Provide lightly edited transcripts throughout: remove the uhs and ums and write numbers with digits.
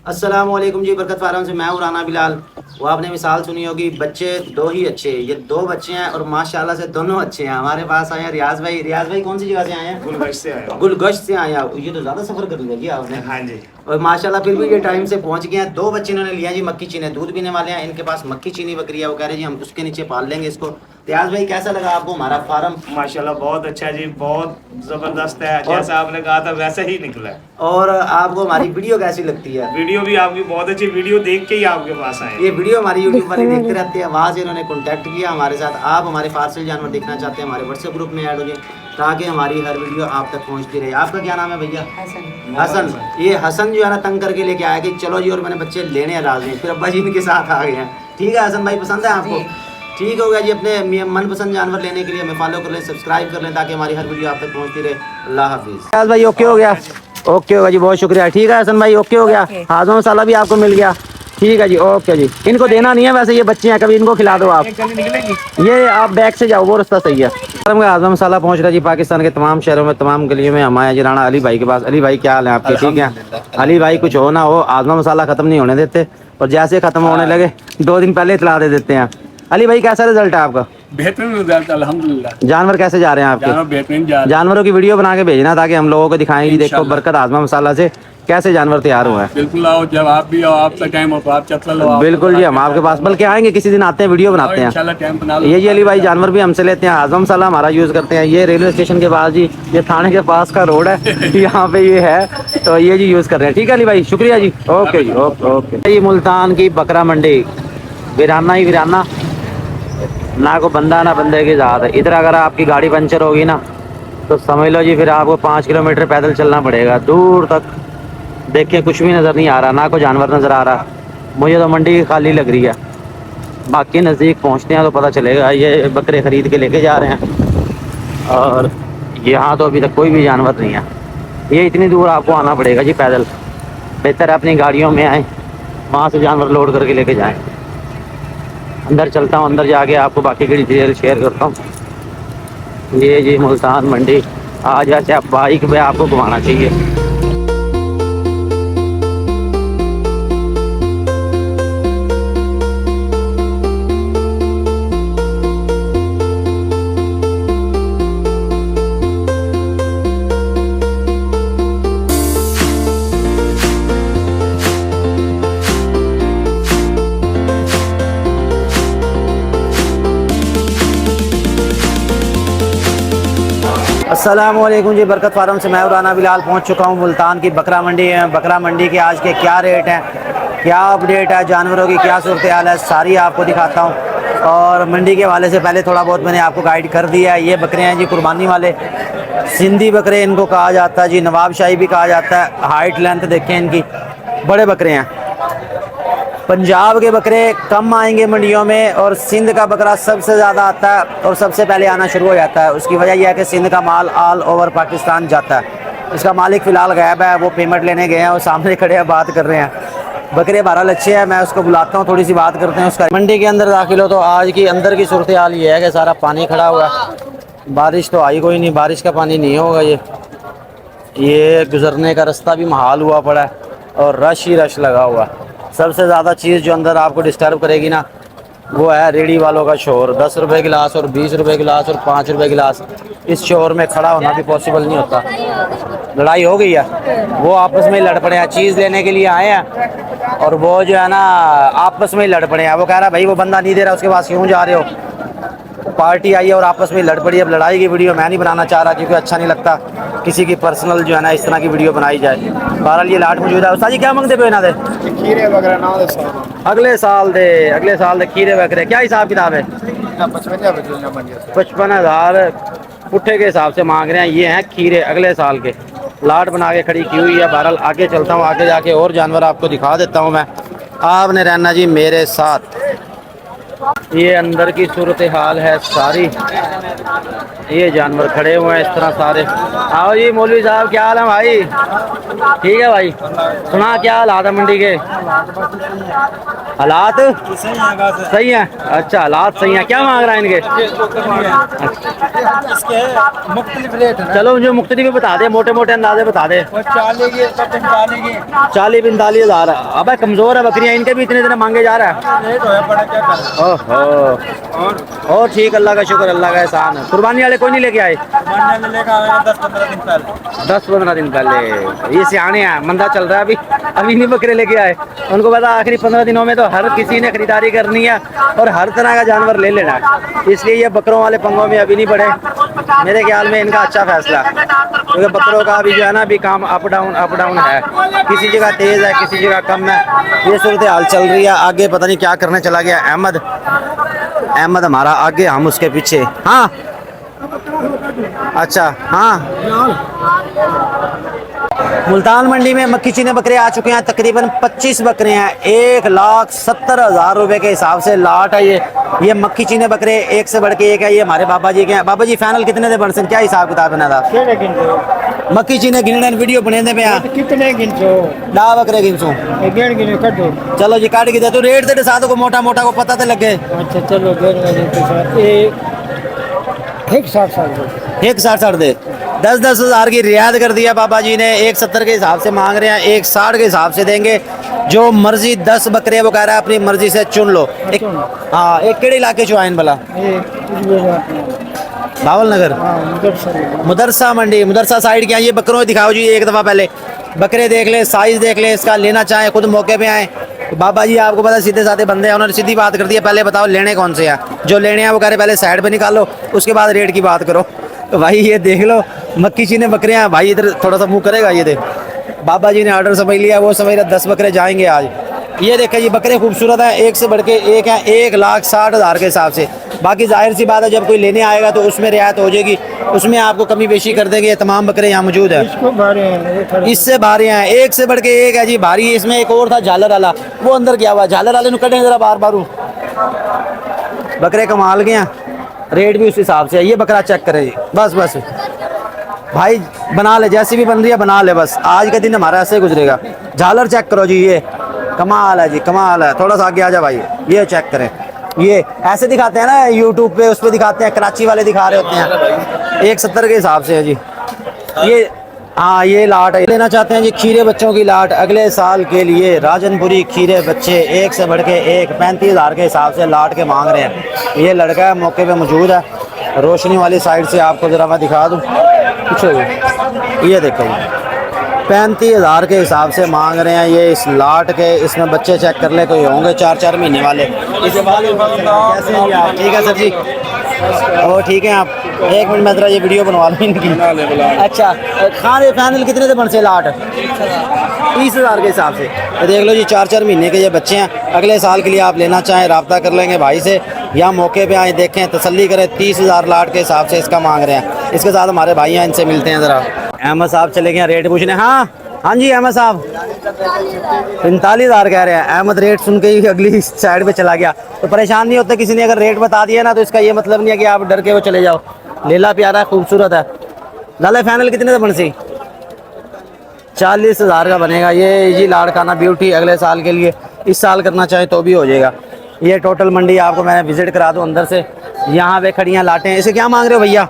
अस्सलामुअलैकुम जी, बरकत फार्म से मैं हूं राना बिलाल। वो आपने मिसाल सुनी होगी, बच्चे दो ही अच्छे, ये दो बच्चे हैं और माशाल्लाह से दोनों अच्छे हैं। हमारे पास आए हैं रियाज भाई। रियाज भाई कौन सी जगह से आए हैं? गुलगश से आया हूँ। गुलगश्त से आए हैं। ये तो ज़्यादा सफ़र कर लिया जी आपने। हाँ जी। और माशाल्लाह फिर भी ये टाइम से पहुंच गए हैं। दो बच्चे इन्होंने लिया जी, मक्की चीनी दूध पीने वाले हैं। इनके पास मक्की चीनी बकरी है, वो कह रहे जी हम उसके नीचे पाल लेंगे इसको। रियाज भाई कैसा लगा आपको हमारा फार्म? माशाल्लाह बहुत अच्छा जी, बहुत ज़बरदस्त है। जैसा आपने कहा था वैसा ही निकला है। और आपको हमारी वीडियो कैसी लगती है? वीडियो भी आपकी बहुत अच्छी, वीडियो देख के ही आपके पास आए। ये वीडियो हमारी यूट्यूब पर ही देखते रहते हैं, वहाँ से इन्होंने कॉन्टैक्ट किया हमारे साथ। आप हमारे फार्सल जानवर देखना चाहते हैं, हमारे व्हाट्सएप ग्रुप में ऐड हो जाए ताकि हमारी हर वीडियो आप तक पहुँचती रहे। आपका क्या नाम है भैया? हसन। ये हसन जो है ना तंग करके लेके आया कि चलो जी, और मैंने बच्चे लेने हैं राज में, फिर अब्बा जी इनके साथ आ गए हैं। ठीक है हसन भाई, पसंद है आपको? ठीक हो गया जी। अपने मनपसंद जानवर लेने के लिए हमें फॉलो कर लें, सब्सक्राइब कर लें ताकि हमारी हर वीडियो आप तक पहुँचती रहे। अल्लाह हाफिज़ भाई। ओके हो गया? ओके होगा जी, बहुत शुक्रिया। ठीक है हसन भाई, ओके हो गया। हाजमा मसाला भी आपको मिल गया। ठीक है जी, ओके जी। इनको देना नहीं है वैसे, ये बच्चे हैं, कभी इनको खिला दो आप। ये आप बैग से जाओ, वो रास्ता सही है। हाजमा मसाला पहुंच रहा है जी पाकिस्तान के तमाम शहरों में, तमाम गलियों में। हम आए जी राणा अली भाई के पास। अली भाई क्या हाल है आपके? ठीक है अली भाई, कुछ हो ना हो हाजमा मसाला खत्म नहीं होने देते, और जैसे खत्म होने लगे 2 दिन पहले इतला दे देते हैं। अली भाई कैसा रिजल्ट है आपका? बेहतरीन रिजल्ट अल्हम्दुलिल्लाह। जानवर कैसे जा रहे हैं आपके? जानवर बेहतरीन जा रहे हैं। जानवरों की वीडियो बना के भेजना ताकि हम लोगों को दिखाएं कि देखो बरकत हाजमा मसाला से कैसे जानवर तैयार हुए हैं। बिल्कुल आओ, जब आप भी आओ, आपका टाइम हो तो आप चतला लो। बिल्कुल जी, हम आपके पास बल्कि आएंगे किसी दिन, आते हैं वीडियो बनाते हैं इंशाल्लाह टाइम बना लो। ये जी अली भाई जानवर भी हमसे लेते हैं, हाजमा मसाला हमारा यूज़ करते हैं। ये रेलवे स्टेशन के पास जी, ये थाने के पास का रोड है यहाँ पे ये है, तो ये जी यूज़ कर रहे हैं। ठीक है अली भाई, शुक्रिया जी। ओके जी, ओके ओके। ये मुल्तान की बकरा मंडी, वीराना ही वीराना, ना को बंदा ना बंदे की ज़ात है। इधर अगर आपकी गाड़ी पंचर होगी ना तो समझ लो जी, फिर आपको 5 किलोमीटर पैदल चलना पड़ेगा दूर तक। देखिए कुछ भी नज़र नहीं आ रहा, ना कोई जानवर नज़र आ रहा। मुझे तो मंडी खाली लग रही है, बाकी नज़दीक पहुंचते हैं तो पता चलेगा। ये बकरे ख़रीद के लेके जा रहे हैं और यहाँ तो अभी तक कोई भी जानवर नहीं है। ये इतनी दूर आपको आना पड़ेगा जी पैदल। बेहतर है अपनी गाड़ियों में आएँ, वहाँ से जानवर लोड करके लेके जाएँ। अंदर चलता हूँ, अंदर जाके आपको बाकी की डिटेल शेयर करता हूँ। ये जी मुल्तान मंडी, आज ऐसे आप बाइक पे आपको घुमाना चाहिए। अस्सलामुअलैकुम जी, बरकत फार्म से मैं राना बिलाल पहुंच चुका हूं मुल्तान की बकरा मंडी है। बकरा मंडी के आज के क्या रेट हैं, क्या अपडेट है, जानवरों की क्या सूरत हाल है, सारी आपको दिखाता हूं। और मंडी के हवाले से पहले थोड़ा बहुत मैंने आपको गाइड कर दिया है। ये बकरे हैं जी कुर्बानी वाले, सिंधी बकरे इनको कहा जाता है जी, नवाबशाही भी कहा जाता है। हाइट लेंथ देखें इनकी, बड़े बकरे हैं। पंजाब के बकरे कम आएंगे मंडियों में, और सिंध का बकरा सबसे ज़्यादा आता है और सबसे पहले आना शुरू हो जाता है। उसकी वजह यह है कि सिंध का माल ऑल ओवर पाकिस्तान जाता है। इसका मालिक फ़िलहाल गायब है, वो पेमेंट लेने गए हैं, वो सामने खड़े हैं, बात कर रहे हैं। बकरे बहरहाल अच्छे हैं, मैं उसको बुलाता हूँ, थोड़ी सी बात करते हैं उसका। मंडी के अंदर दाखिल हो तो आज की अंदर की सूरत हाल ये है कि सारा पानी खड़ा हुआ है। बारिश तो आई कोई नहीं, बारिश का पानी नहीं होगा। ये गुज़रने का रास्ता भी महाल हुआ पड़ा है और रश ही रश लगा हुआ है। सबसे ज़्यादा चीज़ जो अंदर आपको डिस्टर्ब करेगी ना, वो है रेडी वालों का शोर। 10 रुपये गिलास और 20 रुपये गिलास और 5 रुपये गिलास, इस शोर में खड़ा होना भी पॉसिबल नहीं होता। लड़ाई हो गई है, वो आपस में ही लड़ पड़े हैं, चीज़ लेने के लिए आए हैं और वो जो है ना आपस में ही लड़ पड़े हैं। वो कह रहा है भाई वो बंदा नहीं दे रहा, उसके पास क्यों जा रहे हो। पार्टी आई है और आपस में लड़ पड़ी। अब लड़ाई की वीडियो मैं नहीं बनाना चाह रहा क्योंकि अच्छा नहीं लगता किसी की पर्सनल जो है ना इस तरह की वीडियो बनाई जाए। बहरहाल ये लाट मौजूद है। उस्ताद जी क्या मंगते पे ना दे? खीरे वगैरह ना दे अगले साल दे खीरे वगैरह क्या हिसाब किताब है? 55,000 पुट्ठे के हिसाब से मांग रहे हैं। ये हैं खीरे अगले साल के, लाट बना के खड़ी की हुई है। बहरहाल आगे चलता हूँ, आगे जाके और जानवर आपको दिखा देता हूँ मैं। आपने रहना जी मेरे साथ। ये अंदर की सूरत हाल है सारी। ये जानवर खड़े हुए हैं इस तरह सारे। आओ जी मौलवी साहब, क्या हाल है भाई? ठीक है भाई। सुना क्या हालात है मंडी के? हालात सही हैं? अच्छा, हालात सही हैं। क्या मांग रहा है इनके? मुख्तलिफ रेट है। चलो मुझे मुख्तलिफ बता दे, मोटे मोटे अंदाजे बता दे। 40-45 हज़ार। अब कमजोर है बकरियां, इनके भी इतने इतने मांगे जा रहा है। रेट है बड़ा, क्या करें। ओहो, और ठीक, अल्लाह का शुक्र, अल्लाह का एहसान है। कुर्बानी वाले कोई नहीं लेके आए? 10-15 दिन पहले। 10-15 दिन पहले। ये सियाने हैं, मंदा चल रहा है अभी नहीं बकरे लेके आए। उनको पता आखिरी 15 दिनों में तो हर किसी ने खरीदारी करनी है और हर तरह का जानवर ले लेना है, इसलिए ये बकरों वाले पंगों में अभी नहीं पड़े। मेरे ख्याल में इनका अच्छा फैसला है, क्योंकि बकरों का अभी जो है ना, अभी काम अप डाउन है। किसी जगह तेज़ है, किसी जगह कम है। ये सूरत हाल चल रही है। आगे पता नहीं क्या करने चला गया अहमद हमारा आगे, हम उसके पीछे। हाँ अच्छा, हाँ। मुल्तान मंडी में मक्खी चीने बकरे आ चुके हैं, तकरीबन 25 बकरे हैं। 1,70,000 रुपए के हिसाब से लाट है ये मक्खी चीने बकरे, एक से बढ़ के एक है। ये हमारे बाबा जी के हैं। बाबा जी फाइनल कितने दे बन सकते, क्या हिसाब किताब बना था? मक्खी चीने गिनने वीडियो बने दे पे कितने गिनसो? 10 बकरे गिनसो। गिन गिन कर दो। चलो जी काट के दे, तू रेट दे साथ को, मोटा मोटा को पता तो लगे। अच्छा चलो, एक 1,60 दे। 10-10 हज़ार की रियायत कर दिया बाबा जी ने। 1,70 के हिसाब से मांग रहे हैं, 1,60 के हिसाब से देंगे। जो मर्जी 10 बकरे वो कह रहा है अपनी मर्जी से चुन लो। हाँ, एक केड़े इलाके चो आइन भला? भावल नगर, मुदरसा मंडी, मुदरसा साइड के। ये बकरों दिखाओ जी एक दफ़ा, पहले बकरे देख ले, साइज़ देख ले इसका। लेना चाहें खुद मौके पे आए। बाबा जी आपको पता सीधे साधे बंदे हैं, उन्होंने सीधी बात कर दी है। पहले बताओ लेने कौन से हैं? जो लेने हैं वो कह रहे पहले साइड पे निकालो, उसके बाद रेट की बात करो। तो भाई ये देख लो, मक्खी चीने बकरे हैं भाई। इधर थोड़ा सा मुंह करेगा, ये देख बाबा जी ने ऑर्डर समझ लिया, वो समझ रहा 10 बकरे जाएंगे आज। ये देखें ये बकरे खूबसूरत हैं, एक से बढ़ के एक हैं। 1,60,000 के हिसाब से। बाकी जाहिर सी बात है, जब कोई लेने आएगा तो उसमें रियायत हो जाएगी, उसमें आपको कमी बेशी कर देंगे। ये तमाम बकरे यहाँ मौजूद है। इससे भारी हैं, एक से बढ़ के एक है जी भारी। इसमें एक और था झालर वाला, वो अंदर गया हुआ। झालर वाले कटें जरा बार बारू। बकरे कमाल के हैं, रेट भी उस हिसाब से है। ये बकरा चेक करें जी, बस भाई बना ले, जैसी भी बन रही है बना ले, बस आज का दिन हमारा ऐसे गुजरेगा। झालर चेक करो जी, ये कमाल है जी, कमाल है। थोड़ा सा आगे आ जा भाई, ये चेक करें। ये ऐसे दिखाते हैं ना यूट्यूब पे, उस पर दिखाते हैं, कराची वाले दिखा रहे होते हैं। 1,70 के हिसाब से है जी ये। हाँ ये लाट है। लेना चाहते हैं जी खीरे बच्चों की लाट अगले साल के लिए। राजनपुरी खीरे बच्चे एक से बढ़ के एक 35,000 के हिसाब से लाट के मांग रहे हैं। ये लड़का है मौके पे मौजूद है। रोशनी वाली साइड से आपको ज़रा मैं दिखा दूँ, कुछ ये देखो 35,000 के हिसाब से मांग रहे हैं ये इस लाट के। इसमें बच्चे चेक कर ले, कोई होंगे 4-4 महीने वाले। इसके बाद कैसे हैं आप? ठीक है सर जी, ओ ठीक है आप। 1 मिनट में ज़रा ये वीडियो बनवा लो इनकी। अच्छा खाने फाइनल कितने से बन से लाट? 30,000 के हिसाब से। तो देख लो जी 4-4 महीने के ये बच्चे हैं। अगले साल के लिए आप लेना चाहें रब्ता कर लेंगे भाई से, या मौके पे आए देखें तसल्ली करें। 30,000 लाट के हिसाब से इसका मांग रहे हैं। इसके साथ हमारे भाई हैं, इनसे मिलते हैं ज़रा। अहमद साहब चले गए रेट पूछने। हाँ जी अहमद साहब 45,000 कह रहे हैं। अहमद रेट सुन के ही अगली साइड पे चला गया। तो परेशान नहीं होते, किसी ने अगर रेट बता दिया ना तो इसका ये मतलब नहीं है कि आप डर के वो चले जाओ। लेला प्यारा है, खूबसूरत है। लाला फाइनल कितने से बन सी? 40,000 का बनेगा ये जी लाड़काना ब्यूटी। अगले साल के लिए, इस साल करना चाहे तो भी हो जाएगा। ये टोटल मंडी आपको मैं विजिट करा दूँ अंदर से। यहाँ पे खड़ियाँ लाटें। इसे क्या मांग रहे हो भैया?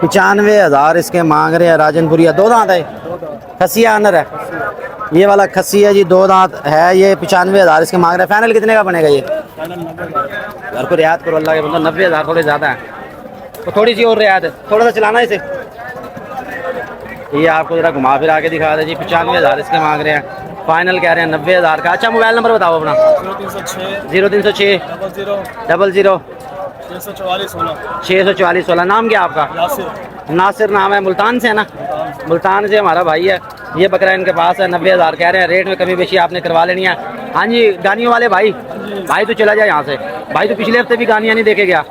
95,000 इसके मांग रहे हैं। राजनपुरिया 2 दांत है, खसिया अनर है। ये वाला खसी है जी, 2 दांत है। ये 95,000 इसके मांग रहे हैं। फाइनल कितने का बनेगा ये? घर को रियायत करो अल्लाह के बंदा, 90,000 थोड़े ज़्यादा है, तो थोड़ी सी और रियायत है। थोड़ा सा चलाना इसे। ये आपको जरा घुमा फिरा के दिखा दे जी। 95,000 इसके मांग रहे हैं। फाइनल कह रहे हैं 90,000 का। अच्छा मोबाइल नंबर बताओ अपना। 0306 00 644 नाम क्या आपका? नासिर नाम है। मुल्तान से है ना? मुल्तान से हमारा भाई है। ये बकरा इनके पास है, 90,000 कह रहे हैं। रेट में कमी बेशी आपने करवा लेनी है। हाँ जी गानियों वाले भाई, भाई तो चला जाए यहाँ से। भाई तो पिछले हफ्ते भी गानियाँ नहीं देखे गया।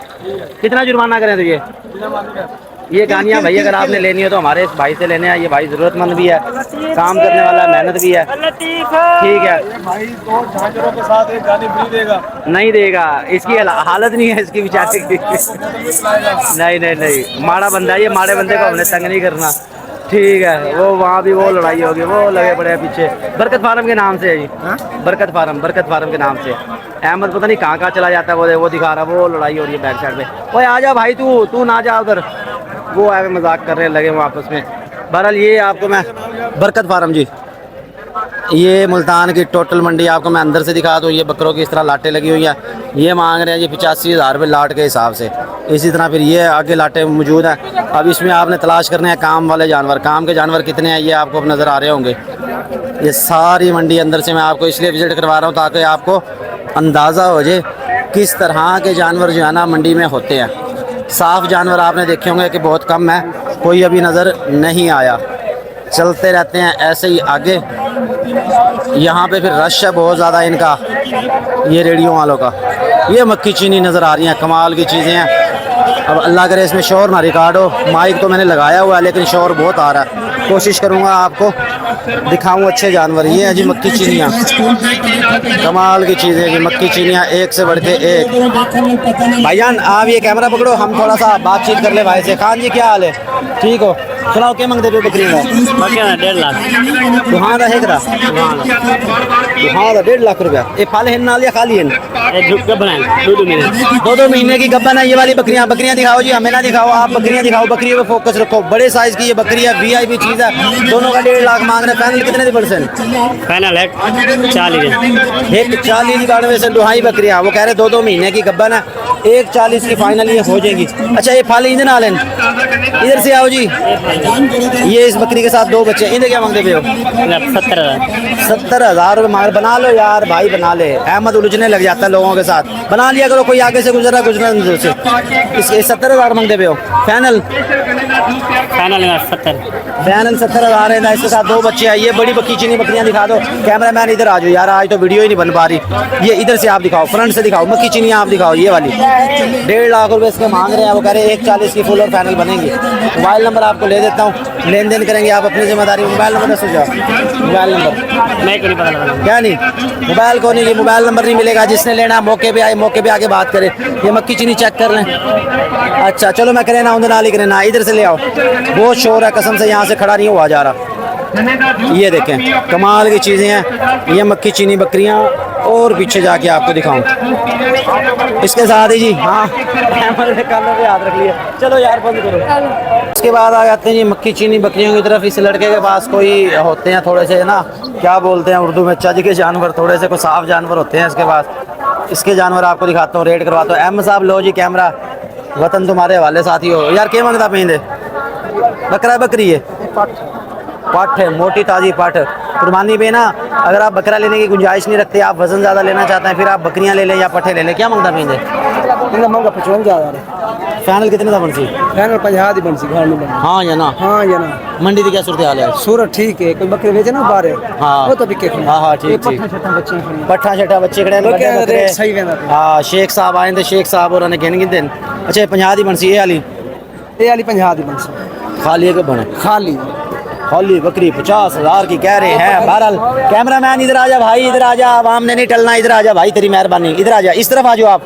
कितना जुर्माना करें तो ये ये गानियाँ भाई अगर आपने लेनी हो तो हमारे इस भाई से लेने हैं। ये भाई ज़रूरतमंद भी है, काम करने वाला है, मेहनत भी है। ठीक है भाई 2 झांझरों के साथ एक गानी फ्री देगा। नहीं देगा, इसकी हालत नहीं है इसकी बेचारे की। नहीं नहीं नहीं, माड़ा बंदा है ये, माड़े बंदे को हमने तंग नहीं करना। ठीक है, वो वहाँ भी वो लड़ाई होगी, वो लगे पड़े हैं पीछे। बरकत फार्म के नाम से है जी, बरकत फार्म के नाम से। अहमद पता नहीं कहाँ चला जाता है, वो दिखा रहा, वो लड़ाई हो रही है बैक साइड में। ओए आ जा भाई, तू ना जा उधर। वो आए मजाक कर रहे लगे वहाँ आपस में। बहरहाल ये आपको मैं बरकत फार्म जी, ये मुल्तान की टोटल मंडी आपको मैं अंदर से दिखा दूँ। ये बकरों की इस तरह लाटें लगी हुई हैं, ये मांग रहे हैं जी 85,000 रुपये लाट के हिसाब से। इसी तरह फिर ये आगे लाटें मौजूद हैं। अब इसमें आपने तलाश करने हैं काम वाले जानवर। काम के जानवर कितने हैं ये आपको अब नज़र आ रहे होंगे। ये सारी मंडी अंदर से मैं आपको इसलिए विज़िट करवा रहा हूँ ताकि आपको अंदाज़ा हो जाए किस तरह के जानवर जो है ना मंडी में होते हैं। साफ़ जानवर आपने देखे होंगे कि बहुत कम है, कोई अभी नज़र नहीं आया। चलते रहते हैं ऐसे ही आगे। यहाँ पे फिर रश है बहुत ज़्यादा इनका, ये रेडियो वालों का। ये मक्खी चीनी नज़र आ रही हैं, कमाल की चीज़ें हैं। अब अल्लाह करे इसमें शोर ना रिकॉर्ड हो। माइक तो मैंने लगाया हुआ है लेकिन शोर बहुत आ रहा है। कोशिश करूँगा आपको दिखाऊँ अच्छे जानवर। ये है जी मक्खी चीनियाँ, कमाल की चीज़ें जी, मक्खी चीनियाँ एक से बढ़ के एक। भाईजान आप ये कैमरा पकड़ो, हम थोड़ा सा बातचीत कर ले भाई से। खान जी क्या हाल है, ठीक हो? सुनाओ क्या मंगते पे बकरी का? 1.5 लाख। दुहां दा हेकरा दुहां दा 1.5 लाख रुपया। ये फल है नाल या खाली है? दो महीने की गब्बन है ये वाली बकरियां। बकरियां दिखाओ जी, हमें ना दिखाओ, आप बकरियां दिखाओ। बकरियों पे फोकस रखो, बड़े साइज की ये बकरी है, VIP चीज़ है। दोनों का 1.5 लाख मांग रहे हैं। फाइनल कितने दी परसेंट? फाइनल है 40। एक 40 से दुहाई बकरियां, वो कह रहे 2 महीने की गब्बन है। 1.40 की फाइनल ये हो जाएगी। अच्छा ये फल इंजन आलन, इधर से आओ जी। ये इस बकरी के साथ 2 बच्चे, इन्हें क्या मांगते पे हो? 70,000 रुपये मांग। बना लो यार भाई, बना ले। अहमद उलझने लग जाता है लोगों के साथ, बना लिया करो। कोई आगे से गुजरा से इसके 70,000 मांगते पे हो। फाइनल 70,000 है। इसके साथ 2 बच्चे हैं। ये बड़ी बकरी चीनी बकरियां दिखा दो। कैमरामैन इधर आ जाओ यार, आज तो वीडियो ही नहीं बन पा रही। ये इधर से आप दिखाओ, फ्रंट से दिखाओ। मक्खी चीनियाँ आप दिखाओ, ये वाली 1.5 लाख रुपये इसके मांग रहे हैं। वो कह रहे हैं 1.40 की फुल और फाइनल बनेंगे। मोबाइल नंबर आपको ले देता हूँ, लेन देन करेंगे आप अपनी जिम्मेदारी। मोबाइल नंबर दस जाओ। मोबाइल नंबर क्या नहीं, मोबाइल को नहीं, मोबाइल नंबर नहीं मिलेगा। जिसने लेना मौके पे आए, मौके पे आके बात करे। ये मक्खी चीनी चेक कर लें। अच्छा चलो मैं करे ना उधर नाली करे ना, इधर से ले आओ। बहुत शोर है कसम से, यहाँ से खड़ा नहीं हुआ जा रहा। ये देखें कमाल की चीज़ें हैं ये मक्खी चीनी बकरियां। और पीछे जाके आपको दिखाऊं इसके साथ ही जी। हाँ कानों पे हाथ रख लिया, चलो यार बंद करो। इसके बाद आ जाते हैं जी मक्खी चीनी बकरियों की तरफ। इस लड़के के पास कोई होते हैं थोड़े से ना, क्या बोलते हैं उर्दू में, चज के जानवर, थोड़े से कोई साफ जानवर होते हैं इसके पास। इसके जानवर आपको दिखाता हूँ, रेड करवाता हूँ। अहमद साहब लो जी कैमरा, वतन तुम्हारे हवाले साथी हो यार। क्या मंगता पेंदे? बकरा बकरी है, पट है, मोटी ताज़ी पट। कुर्बानी पे ना अगर आप बकरा लेने की गुंजाइश नहीं रखते, आप वज़न ज़्यादा लेना चाहते हैं, फिर आप बकरियां ले लें या पट्ठे ले लें। क्या मंगता पेंदे? महंगा 55,000। फाइनल कितने का बनसी? फाइनल 50 दी बनसी घर में। हाँ या ना? हाँ या ना। मंडी की क्या सूरत हाल है? सूरत ठीक है, कोई बकरे बेचे ना बाहर। हाँ वो तो बिके। हाँ ठीक ठीक। पट्ठा छठा बच्चे खड़े सही कहना। हाँ शेख साहब आए थे, शेख साहब और गिन गिन दिन। अच्छा 50 दी बनसी, ये वाली 50 दी बनसी। खाली है कि बने? खाली हॉली बकरी 50,000 की कह रहे हैं। बहरहाल कैमरामैन इधर आ जा भाई, इधर आ जा। आवाम ने नहीं टलना, इधर आ जा भाई, तेरी मेहरबानी। इधर आ जा, इस तरफ आ जाओ आप।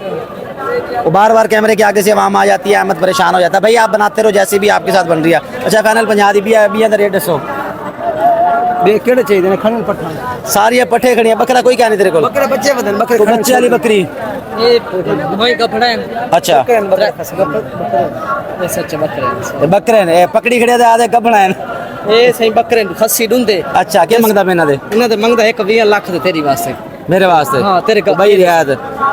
वो बार बार कैमरे के आगे से आवाम आ जाती है, अहमद परेशान हो जाता है। भाई आप बनाते रहो जैसे भी आपके साथ बन रही है। अच्छा फाइनल 50 दी भी है, अभी अंदर रेट 100 केड़े चाहिए खंड पट्ठा सारी पट्ठे खड़ी है। बकरा कोई क्या नहीं तेरे को? बकरे बच्चे बदन, बकरे बच्चे वाली बकरी। ये भाई का फड़ा है। अच्छा सच्चे बकरे बकरे ने पकड़ी खड़े आधे कबना है। ये सही बकरे खस्सी ढूंढे। अच्छा क्या मंगदा पे इन्हां दे? इन्हां दे मंगदा 20 लाख दे तेरी वास्ते। मेरे वास्ते? हाँ तेरे का भाई रियायत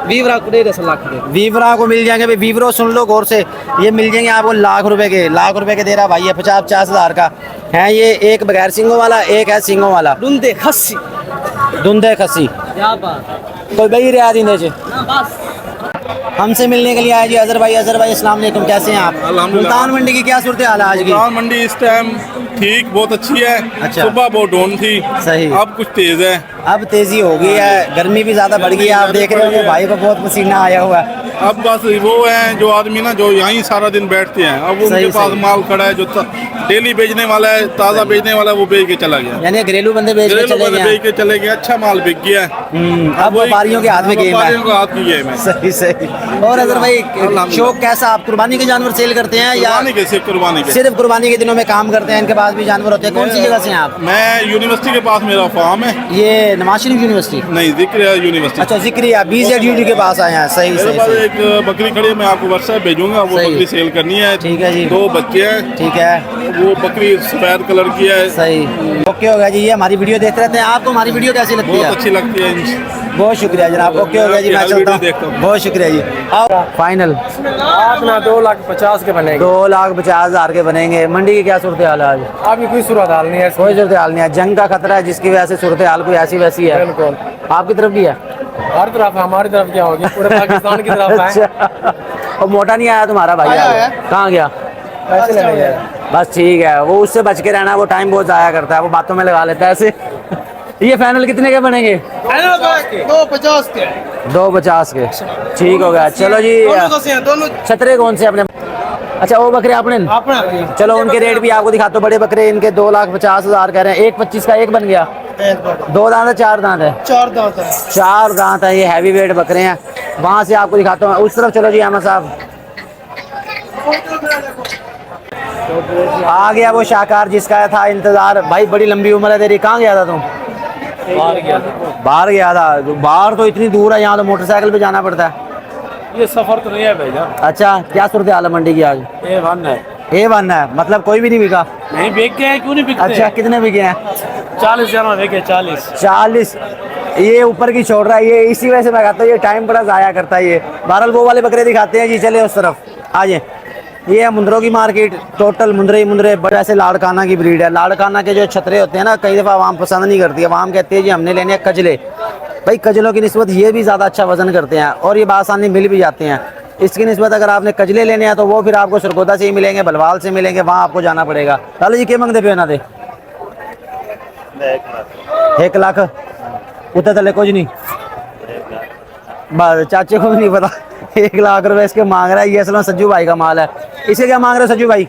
20 लाख दे 10 लाख दे। वीवरा को मिल जाएंगे भाई। वीवरो सुन लो गौर से, ये मिल जाएंगे आपको लाख रुपए के। लाख रुपए के दे रहा भाई, ये 50,000 का है। ये एक बगैर सिंगों वाला, एक है सिंगों वाला। ढूंढे खस्सी धुंधे खसी कोई भाई रियायत ही दे। हमसे मिलने के लिए आए जी अजहर भाई। अजहर भाई अस्सलाम वालेकुम, कैसे हैं आप? मुल्तान मंडी की क्या सूरत हाल है आज की? मुल्तान मंडी इस टाइम ठीक बहुत अच्छी है। अच्छा। सुबह बहुत डाउन थी, सही। अब कुछ तेज है। अब तेजी हो गई है, गर्मी भी ज्यादा बढ़ गई है। आप देख रहे हो भाई को बहुत पसीना आया हुआ है। अब बस वो हैं जो आदमी ना जो यहीं सारा दिन बैठते हैं, अब सही, उनके पास सही। माल खड़ा है जो डेली बेचने वाला है, ताज़ा बेचने वाला है, वो बेच के चला गया। यानी घरेलू बंदे बेच के घरेलू चले बंदे गए बेच हैं। के चले गए, अच्छा माल बिक गया है। अब व्यापारियों के हाथ में गेम है। व्यापारियों के हाथ की गेम है। सही सही। और अगर भाई शौक कैसा, आप कुर्बानी के जानवर सेल करते हैं या कुर्बानी के, सिर्फ कुर्बानी के। सिर्फ कुर्बानी के दिनों में काम करते हैं? इनके पास भी जानवर होते हैं। कौन सी जगह से हैं आप? मैं यूनिवर्सिटी के पास मेरा फार्म है। ये नवाज शरीफ यूनिवर्सिटी? नहीं, जिक्र है यूनिवर्सिटी। अच्छा, जिक्रिया BZUD के पास आए हैं। सही मेरे सही पास सही। एक बकरी खड़ी है, मैं आपको व्हाट्सएप भेजूंगा, वो सही। बकरी सेल करनी है। ठीक है जी। 2 बच्चे हैं, ठीक है, वो बकरी सफेद कलर की है, सही। ओके हो गया जी। ये हमारी वीडियो देखते रहते हैं। आपको हमारी वीडियो कैसी लगती बहुत है? अच्छी लगती है। बहुत शुक्रिया जनाब। ओके हो गया जी, मैं हर चलता वीडियो हूँ। देखता हूँ। बहुत शुक्रिया जी। आओ फाइनल अपना 2,50,000 के बनेगा। 2,50,000 के बनेंगे। मंडी की क्या सूरत हाल है आज? अभी कोई सूरत हाल नहीं है। कोई सूरत हाल नहीं है। जंग का खतरा है जिसकी वजह से सूरत हाल कोई ऐसी वैसी है। बिल्कुल, आपकी तरफ भी है? हर तरफ हमारी तरफ क्या होगी, पूरे पाकिस्तान की तरफ है। अच्छा, और मोटा नहीं आया तुम्हारा भाई? आया। कहाँ गया? पैसे लेने गए। बस ठीक है, वो उससे बच के रहना, वो टाइम बहुत ज़ाया करता है, वो बातों में लगा लेता है ऐसे। ये फाइनल कितने के बनेंगे? 2,50 के। 2,50 के। ठीक हो गया। चलो जी, दोनों छतरे कौन से अपने? अच्छा, वो बकरे आपने? अपना। चलो उनके रेट भी आपको दिखाता हूँ। बड़े बकरे इनके 2,50,000 कह रहे हैं। 1,25 का एक बन गया। 2 दांत है, 4 दांत है? 4 दांत है। 4 दांत है। ये हैवी वेट बकरे हैं। वहां से आपको दिखाता हूँ। उस तरफ चलो जी अहमद साहब। आ गया वो शाहकार जिसका था इंतजार। भाई बड़ी लंबी उम्र है तेरी। कहाँ गया था तुम? बाहर गया था। बाहर तो इतनी दूर है, यहाँ तो मोटरसाइकिल पे जाना पड़ता है। ये सफर तो नहीं है भैया। अच्छा, क्या सूरत हाल है मंडी की आज? A1 है। A1 है, मतलब कोई भी नहीं बिका? नहीं बिक गए, क्यों नहीं बिकते? अच्छा, कितने बिके हैं? 40,000 में बिके। 40। 40। ये ऊपर की छोड़ रहा है ये, इसी वजह से मैं कहता हूँ ये टाइम बड़ा ज़ाया करता है ये। बहरहाल वो वाले बकरे दिखाते हैं जी। चले उस तरफ आ जाए। ये है मुंदरों की मार्केट। टोटल मुंदरे ही मुंदरे। बड़े ऐसे लाड़काना की ब्रीड है। लाड़काना के जो छतरे होते हैं ना, कई दफ़ा आवाम पसंद नहीं करती है। आवाम कहती है जी हमने लेने हैं कजले। भाई कजलों की निस्बत ये भी ज़्यादा अच्छा वजन करते हैं और ये बासानी मिल भी जाते हैं। इसकी निस्बत अगर आपने कजले लेने हैं तो वो फिर आपको सरगोदा से ही मिलेंगे, बलवाल से मिलेंगे, वहाँ आपको जाना पड़ेगा। लालू जी क्या मंगते पे ना दे? 1 लाख उतना तले कुछ नहीं। बस चाचे को भी नहीं पता। 1 लाख रुपए इसके मांग रहा है। ये असल में सज्जू भाई का माल है। इसे क्या मांग रहे हो सज्जू भाई?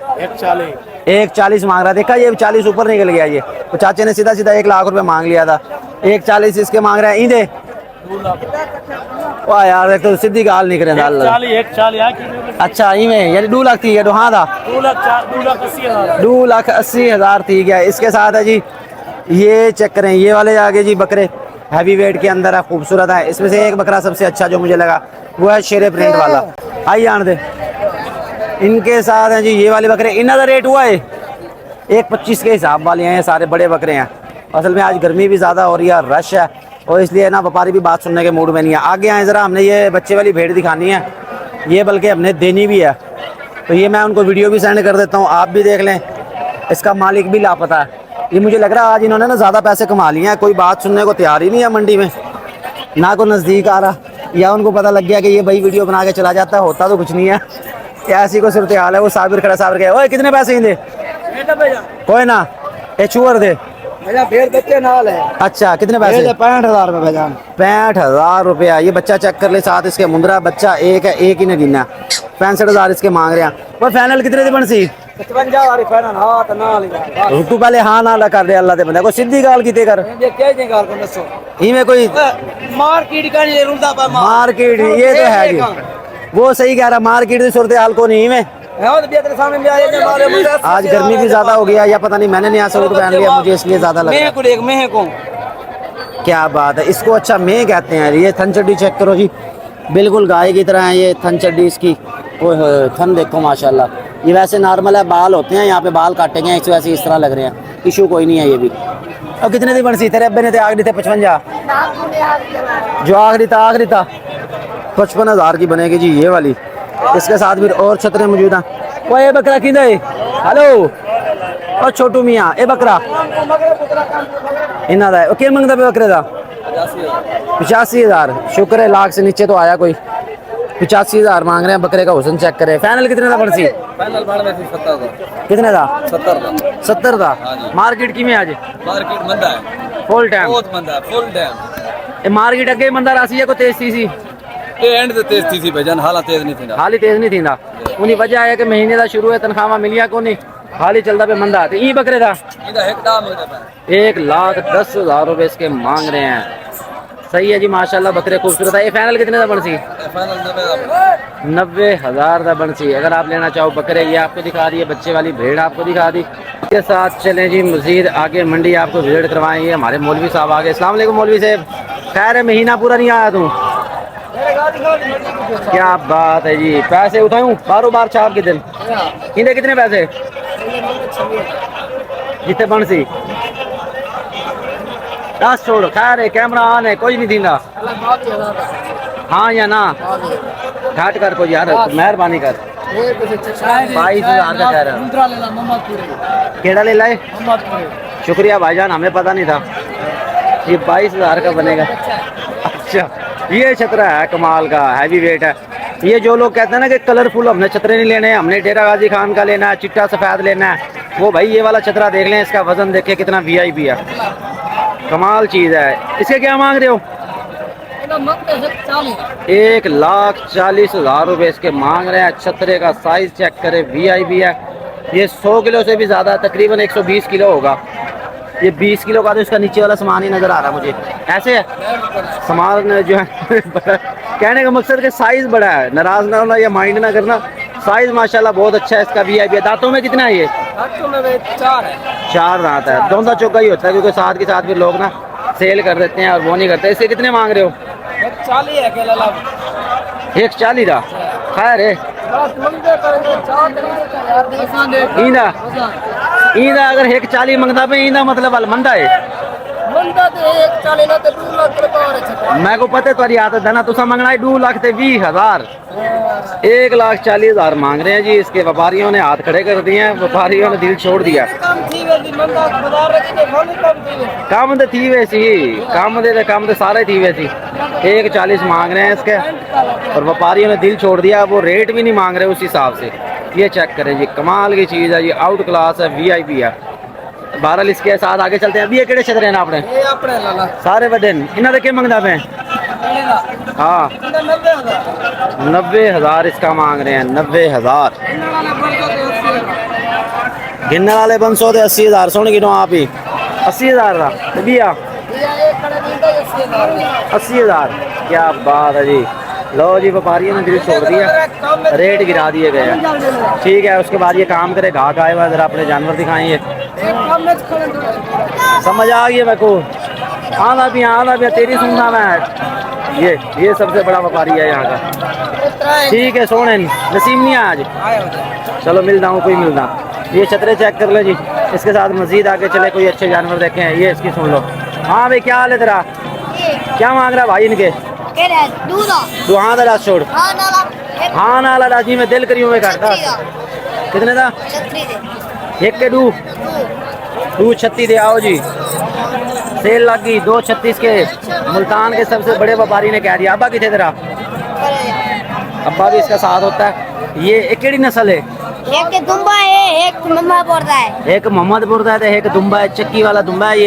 1,40 मांग रहा है। देखा, ये 40 ऊपर निकल गया। ये तो चाचे ने सीधा सीधा 1 लाख रुपए मांग लिया था। 1,40 इसके मांग रहा है। ईदे वाह यार, एक तो सीधी गाल निकले। 1,40 अच्छा, इमें यानी 2 लाख थी। ये हाँ था 2,80,000 थी क्या? इसके साथ है जी ये चेक करें, ये वाले आगे जी बकरे हैवी वेट के अंदर है, खूबसूरत है। इसमें से एक बकरा सबसे अच्छा जो मुझे लगा वो है शेरे प्रिंट वाला। आइए आने दे। इनके साथ है जी ये वाले बकरे। इनका का रेट हुआ है 1,25 के हिसाब वाले हैं। ये सारे बड़े बकरे हैं। असल में आज गर्मी भी ज़्यादा हो रही है, रश है, और इसलिए ना व्यापारी भी बात सुनने के मूड में नहीं है। आगे आए ज़रा, हमने ये बच्चे वाली भेड़ दिखानी है। ये बल्कि हमने देनी भी है, तो ये मैं उनको वीडियो भी सेंड कर देता हूँ, आप भी देख लें। इसका मालिक भी लापता है। ये मुझे लग रहा है आज इन्होंने ना ज़्यादा पैसे कमा लिए हैं। कोई बात सुनने को तैयार ही नहीं है मंडी में, ना कोई नज़दीक आ रहा, या उनको पता लग गया कि ये भाई वीडियो बना के चला जाता है। होता तो कुछ नहीं है, ऐसी को सूरत हाल है। वो साबिर खड़ा, साबिर गया, ओए कितने पैसे ही दे? कोई ना, ये छुअर दे। भेड़ बच्चे नाल है। अच्छा, कितने पैसे? 65,000 रुपये भाईजान। 65,000 रुपया। ये बच्चा चेक कर ले, साथ इसके मुंदरा बच्चा एक है, एक ही ने गिना। 65,000 इसके मांग रहे हैं। वो फाइनल कितने दी बन सी? 55,000 फाइनल। हाँ तो ना लिया तू पहले हाँ ना कर दे अल्लाह दे बंदे को। सीधी गाल कीते कर। ये क्या गाल को दसो इनमें कोई मार्केट का नहीं रुलदा पर मार्केट, ये तो है जी, वो सही कह रहा। मार्केट की सूरत हाल को नहीं में। आज गर्मी भी ज्यादा हो गया, या पता नहीं मैंने नया सूट पहन लिया, मुझे इसलिए ज्यादा लग रहा है। क्या बात है, इसको अच्छा मैं कहते हैं। ये थन चड्डी चेक करो जी, बिल्कुल गाय की तरह है ये थन चड्डी इसकी। ओए थन देखो माशाल्लाह। ये वैसे नॉर्मल है, बाल होते हैं यहाँ पे, बाल काटे गए इस वजह से इस तरह लग रहे हैं। इशू कोई नहीं है ये भी। और कितने दिन बन सी तेरे अब्बे ने? आखिरी थे 55, जो आखिरी था 55,000 की बनेगी जी ये वाली। इसके साथ भी और छतरे मौजूद हैं। वो ये बकरा किधर है? हेलो और छोटू मियाँ, ये बकरा इन्ना दा क्या मंगता पे बकरे का? 85,000। शुक्र है लाख से नीचे तो आया कोई। 85,000 मांग रहे हैं बकरे का। हुसन चेक करें। फाइनल कितने का पड़सी? फाइनल बाड़ में 70 का। कितने का? 70 का। 70 का। मार्केट की में आज मार्केट मंदा है, फुल टाइम। बहुत मंदा है, फुल टाइम। मार्केट अगे मंदा रासी है को तेज सी एंड ते तेज थी भाईजान, हाला तेज नहीं थी ना। हाली तेज नहीं थी ना, उन्हीं वजह है कि महीने का शुरू है तनख्वाह मिलिया को नहीं, हाली चलता पे मंदा। तो ई बकरे का इधर एक दाम हो जाता है। 1,10,000 रुपए इसके मांग रहे हैं। सही है जी माशाल्लाह, बकरे खूबसूरत है। ये फाइनल कितने का बन सी? फाइनल 90,000। 90,000 का बन सी। अगर आप लेना चाहो बकरे, ये आपको दिखा दी है, बच्चे वाली भेड़ आपको दिखा दी। इसके साथ चलें जी मजीद आगे, मंडी आपको विजिट करवाएं। ये हमारे मौलवी साहब आ गए। अस्सलाम वालेकुम मौलवी साहब, खैर है, महीना पूरा नहीं आया तू? क्या बात है जी। पैसे उठाऊं बार छाप के दिन? इन्हें कितने पैसे जितने बन सी? 10 छोड़, खैर है, कैमरा ऑन है, कोई नहीं दीना। हाँ या ना? घाट कर को यार, मेहरबानी कर। 22,000 का कह रहा है। केड़ा ले लाए? शुक्रिया भाईजान, हमें पता नहीं था ये 22,000 का बनेगा। अच्छा, ये छतरा है कमाल का, हैवी वेट है। ये जो लोग कहते हैं ना कि कलरफुल हमने छतरे नहीं लेने, हमने डेरा गाजी खान का लेना है, चिट्टा सफेद लेना है, वो भाई ये वाला छतरा देख लें। इसका वजन देखे कितना VIP है, कमाल चीज है। इसके क्या मांग रहे हो? 1,40,000 रुपए इसके मांग रहे हैं। छतरे का साइज चेक करें, VIP है। ये 100 किलो से भी ज्यादा, तकरीबन 120 किलो होगा। ये 20 किलो का तो इसका नीचे वाला सामान ही नजर आ रहा है मुझे। ऐसे है सामान जो है कहने का मकसद कि साइज बड़ा है, नाराज ना होना या माइंड ना करना। साइज माशाल्लाह बहुत अच्छा है इसका, VIP है। दांतों में कितना है ये? 4 दांत है। दोंदा चौका ही होता है, क्योंकि साथ के साथ फिर लोग ना सेल कर देते हैं और वो नहीं करते। इसके कितने मांग रहे हो? 1,40 का खैर है। ईदा अगर 1,40 मंगता पे, ईदा मतलब अलमंदा है। मैं को पता तुम्हारी आदत है ना, तुसा मंगना है 2,20,000। 1,40,000 मांग रहे हैं जी। इसके व्यापारियों ने हाथ खड़े कर दिए हैं, व्यापारियों ने दिल छोड़ दिया। काम तो थी वैसी, काम तो सारे थी वैसी। 1,40 मांग रहे हैं इसके, और व्यापारियों ने दिल छोड़ दिया। वो रेट भी नहीं मांग रहे उस हिसाब से। ये चेक करें जी, कमाल की चीज़ है जी, आउट क्लास है, VIP है। बहरहाल इसके साथ आगे चलते हैं। अभी ये केड़े छतरे हैं आपने? सारे बड़े इन्होंने क्या मंगता पे? हाँ 90,000 इसका मांग रहे हैं। 90,000 गिनने वाले 500 80,000 सुन गिनो आप ही। 80,000 का भैया 80,000। क्या बात है जी। लो जी, व्यापारियों ने दिल छोड़ दिया, रेट गिरा दिए गए हैं। ठीक है, उसके बाद ये काम करे, घाक आए हुआ, जरा अपने जानवर दिखाएंगे। समझ आ गई मेरे को। आना भी तेरी सुनना मैं। ये सबसे बड़ा व्यापारी है यहाँ का। ठीक है, सोने नसीब नहीं आज, चलो मिलता हूँ, कोई मिलता। ये छतरे चेक कर लो जी। इसके साथ मजीद आगे चले, कोई अच्छे जानवर देखें। ये इसकी सुन लो। हाँ भाई, क्या हाल है तेरा? क्या मांग रहा है भाई इनके? तू हाँ दला छोड़, हाँ ना ला जी, मैं दिल करी में करता। कितने का? 1 के 2,36 दे आओ जी। सेल लग गई 2,36 के। मुल्तान के सबसे बड़े व्यापारी ने कह दिया। अब्बा कितने तेरा? अब्बा भी इसका साथ होता है। ये एक केड़ी नस्ल है? एक दुम्बा है, एक मोहम्मदपुर का है। एक मोहम्मदपुर का है, एक दुम्बा है, चक्की वाला दुम्बा है।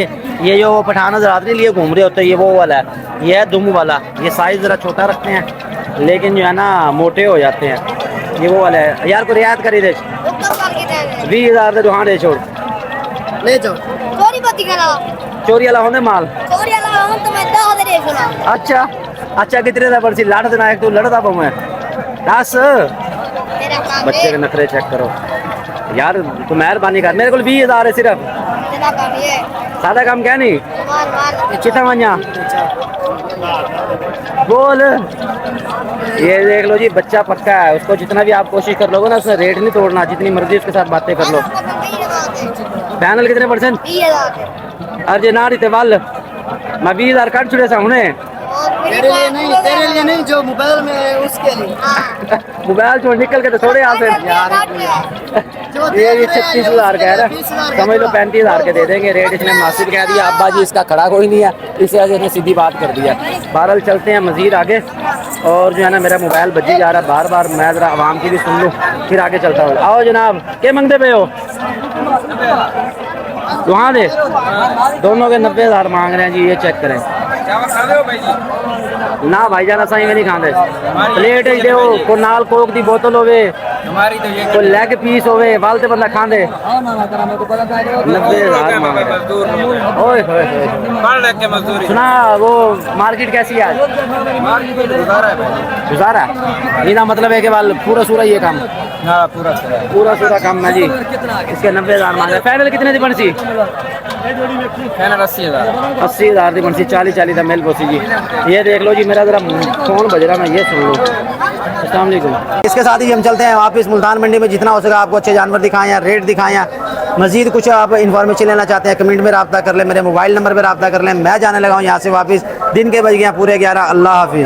ये जो पठान हजरात के लिए घूम रहे होते हैं, ये वो वाला है। ये है दुम वाला। ये साइज जरा छोटा रखते हैं, लेकिन जो है ना मोटे हो जाते हैं। ये वो वाला है यार, को रियायत करी दे। 20,000 दे हाँ दे छोड़ ले जाओ। चोरी पति करा, चोरी वाला होने माल। चोरी वाला हो तो मैं 10,000 दे सुना। अच्छा कितने का पर्ची लड़ देना है? तू लड़ता पाऊँ मैं 10। तेरा काम बच्चे के नखरे चेक करो यार, तू मेहरबानी कर। मेरे को 20,000 है सिर्फ। तेरा काम ये सादा काम क्या नहीं मार चिता मान्या बोल। ये देख लो जी, बच्चा पक्का है। उसको जितना भी आप कोशिश कर लोगे ना, उसने रेट नहीं तोड़ना, जितनी मर्जी उसके साथ बातें कर लो। पैनल कितने %? 20,000। अरे ना रही वाल मैं 20,000 काट छुड़े सा हूँ। तेरे लिए नहीं, जो मोबाइल में है उसके लिए। मोबाइल छोड़ निकल के तो थोड़े यहाँ से ये 36,000 का है ना, समझ लो 35,000 के दे देंगे। रेट इसने मुनासिब कह दिया। अब्बा जी इसका खड़ा कोई नहीं है, इस वजह से सीधी बात कर दिया। बहरहाल चलते हैं मजीद आगे। और जो है ना, मेरा मोबाइल बजी जा रहा है बार बार, मैं ज़रा आवाम की भी सुन लूँ, फिर आगे चलता हूँ। आओ जनाब, क्या मंगते पे हो? वहाँ दे दोनों के 90,000 मांग रहे हैं जी। ये चेक करें, ना भाईजान असां इवें नहीं खांदे प्लेट च देओ को नाल कोक दी बोतल होवे हमारी तो ये को लेग पीस होवे वाल ते बंदा खांदे 90,000 मांग रहे। ओए होए होए पढ़ रख के मजदूरी सुना वो मार्केट कैसी है आज गुजारा इना मतलब है कि वाल पूरा सूरा ये काम हाँ पूरा पूरा सूरा काम है जी इसके 90,000 मांग रहे। फाइनल कितने दी बनसी कहना 80,000 80,000 दी बनसी 40 दा मेल बोसी जी। ये देख लो जी मेरा जरा फोन बज रहा मैं ये सुन लो। अस्सलाम वालेकुम। इसके साथ ही हम चलते हैं वापस मुल्तान मंडी में जितना हो सका आपको अच्छे जानवर दिखाएं या रेट दिखाएं मजीद कुछ आप इन्फॉर्मेशन लेना चाहते हैं कमेंट में रब्ता कर लें मेरे मोबाइल नंबर पर रब्ता कर लें। मैं जाने लगा हूँ यहाँ से वापस दिन के बज गए पूरे 11। अल्लाह हाफिज़।